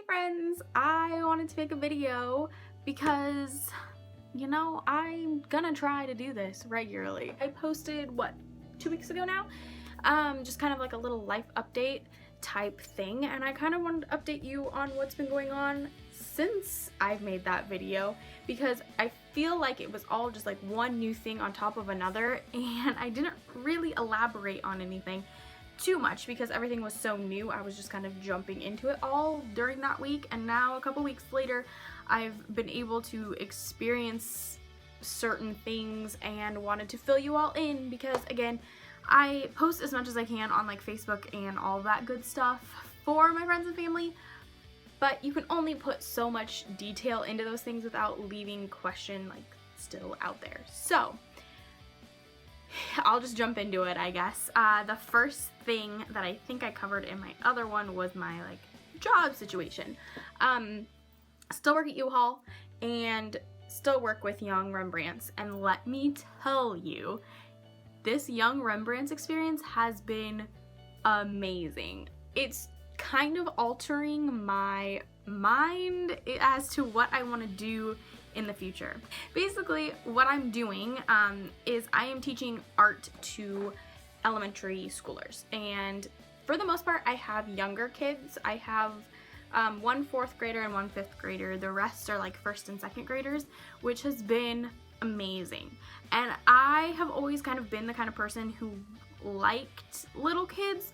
friends, I wanted to make a video because, I'm gonna try to do this regularly. I posted, 2 weeks ago now? Just kind of like a little life update type thing, and I kind of wanted to update you on what's been going on since I've made that video, because I feel like it was all just like one new thing on top of another, and I didn't really elaborate on anything too much because everything was so new. I was just kind of jumping into it all during that week, and now a couple weeks later I've been able to experience certain things and wanted to fill you all in because, again, I post as much as I can on like Facebook and all that good stuff for my friends and family, but you can only put so much detail into those things without leaving question like still out there. So I'll just jump into it, I guess. The first thing that I think I covered in my other one was my job situation. Still work at U-Haul and still work with Young Rembrandts, and let me tell you, this Young Rembrandts experience has been amazing. It's kind of altering my mind as to what I want to do in the future. Basically, what I'm doing is I am teaching art to elementary schoolers, and for the most part I have younger kids. I have one 4th grader and one 5th grader. The rest are like 1st and 2nd graders, which has been amazing. And I have always kind of been the kind of person who liked little kids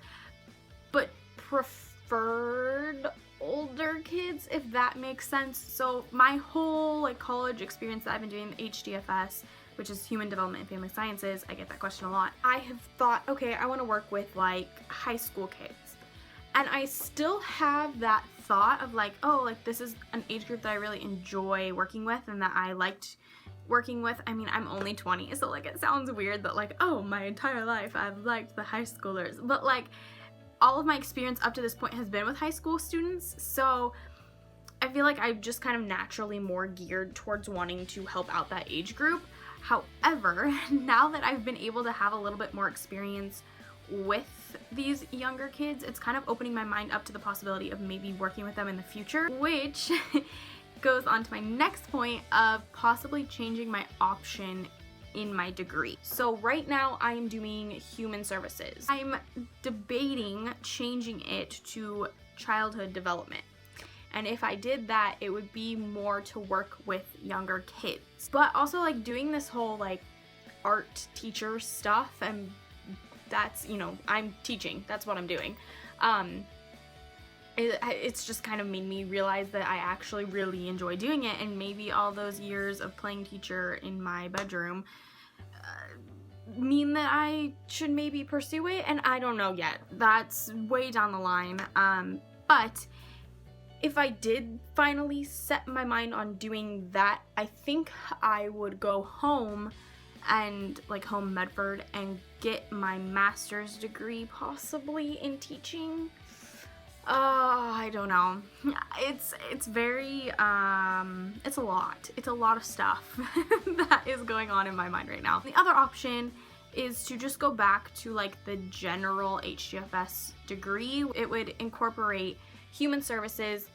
but preferred older kids, if that makes sense. So my whole college experience that I've been doing, the HDFS, which is Human Development and Family Sciences, I get that question a lot. I have thought, okay, I want to work with high school kids. And I still have that thought of this is an age group that I really enjoy working with and that I liked working with. I mean, I'm only 20, so it sounds weird that oh, my entire life I've liked the high schoolers, but all of my experience up to this point has been with high school students, so I feel like I'm just kind of naturally more geared towards wanting to help out that age group. However, now that I've been able to have a little bit more experience with these younger kids, it's kind of opening my mind up to the possibility of maybe working with them in the future, which goes on to my next point of possibly changing my option in my degree. So right now I am doing human services. I'm debating changing it to childhood development. And if I did that, it would be more to work with younger kids. But also doing this whole art teacher stuff, and that's, I'm teaching, that's what I'm doing. It's just kind of made me realize that I actually really enjoy doing it, and maybe all those years of playing teacher in my bedroom mean that I should maybe pursue it, and I don't know yet. That's way down the line. But if I did finally set my mind on doing that, I think I would go home and home Medford and get my master's degree possibly in teaching. I don't know. It's very, it's a lot of stuff that is going on in my mind right now. The other option is to just go back to the general HDFS degree. It would incorporate human services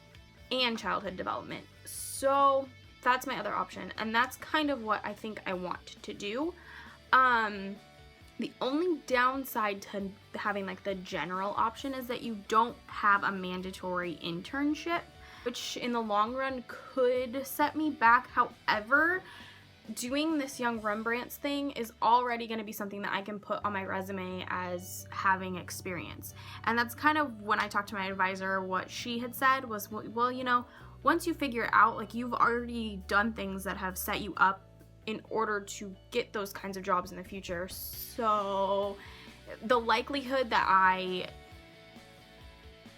and childhood development. So that's my other option, and that's kind of what I think I want to do. The only downside to having the general option is that you don't have a mandatory internship, which in the long run could set me back. However, doing this Young Rembrandts thing is already going to be something that I can put on my resume as having experience. And that's kind of when I talked to my advisor, what she had said was, well, once you figure out, you've already done things that have set you up in order to get those kinds of jobs in the future. So the likelihood that I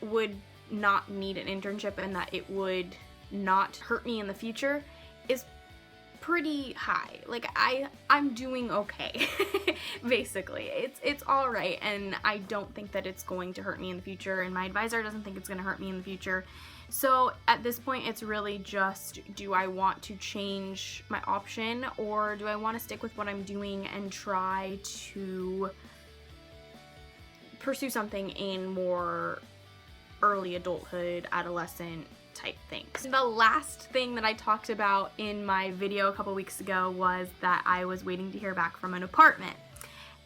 would not need an internship and that it would not hurt me in the future is pretty high. I'm doing okay. Basically, it's all right, and I don't think that it's going to hurt me in the future, and my advisor doesn't think it's going to hurt me in the future. So at this point, it's really just, do I want to change my option, or do I want to stick with what I'm doing and try to pursue something in more early adulthood, adolescent type things. The last thing that I talked about in my video a couple weeks ago was that I was waiting to hear back from an apartment.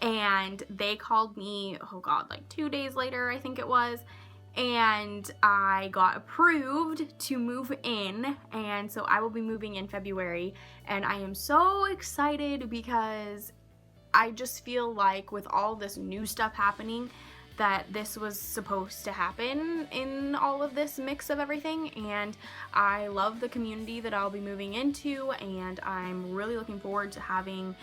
And they called me, oh god, like 2 days later, I think it was, and I got approved to move in, and so I will be moving in February, and I am so excited because I just feel like with all this new stuff happening that this was supposed to happen in all of this mix of everything, and I love the community that I'll be moving into, and I'm really looking forward to having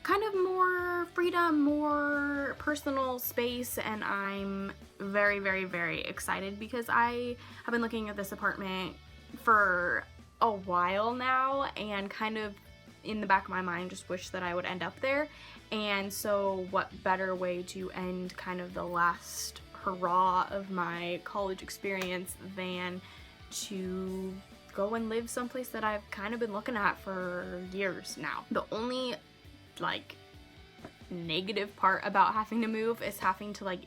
kind of more freedom, more personal space, and I'm very, very, very excited because I have been looking at this apartment for a while now and kind of in the back of my mind just wish that I would end up there. And so what better way to end kind of the last hurrah of my college experience than to go and live someplace that I've kind of been looking at for years now. The only like negative part about having to move is having to like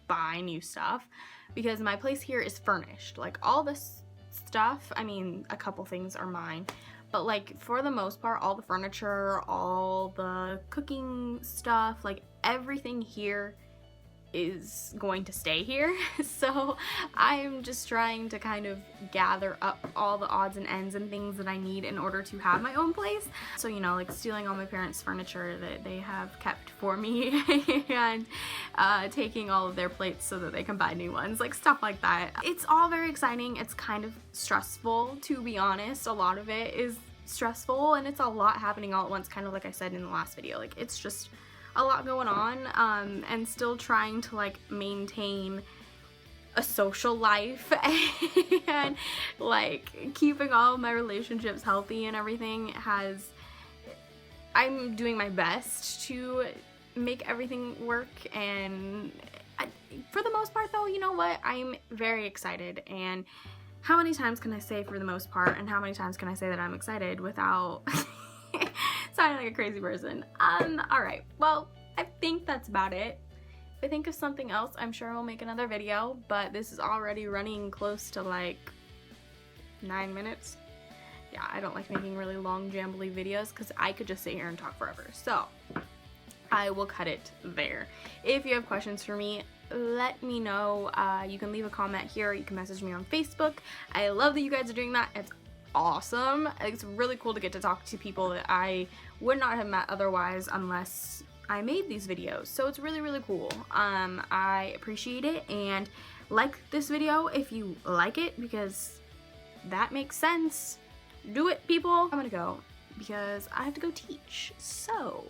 buy new stuff, because my place here is furnished. Like all this stuff, I mean, a couple things are mine, but like for the most part, all the furniture, all the cooking stuff, like everything here is going to stay here. So I'm just trying to kind of gather up all the odds and ends and things that I need in order to have my own place. So, you know, like stealing all my parents' furniture that they have kept for me and taking all of their plates so that they can buy new ones, like stuff like that. It's all very exciting. It's kind of stressful, to be honest. A lot of it is stressful, and it's a lot happening all at once, kind of like I said in the last video. Like it's just a lot going on, and still trying to like maintain a social life and like keeping all of my relationships healthy and everything. I'm doing my best to make everything work, and for the most part though, you know what, I'm very excited. And how many times can I say for the most part, and how many times can I say that I'm excited without sounding like a crazy person? Alright, well, I think that's about it. If I think of something else, I'm sure I'll make another video, but this is already running close to like 9 minutes. Yeah, I don't like making really long, jambly videos because I could just sit here and talk forever. So I will cut it there. If you have questions for me, let me know. You can leave a comment here, or you can message me on Facebook. I love that you guys are doing that. It's awesome. It's really cool to get to talk to people that I would not have met otherwise unless I made these videos. So it's really, really cool. I appreciate it, and like this video if you like it, because that makes sense. Do it, people. I'm gonna go because I have to go teach. So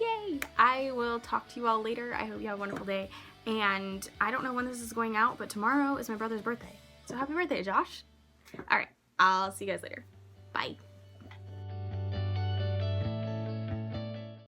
yay! I will talk to you all later. I hope you have a wonderful day. And I don't know when this is going out, but tomorrow is my brother's birthday. So happy birthday, Josh. Alright, I'll see you guys later. Bye.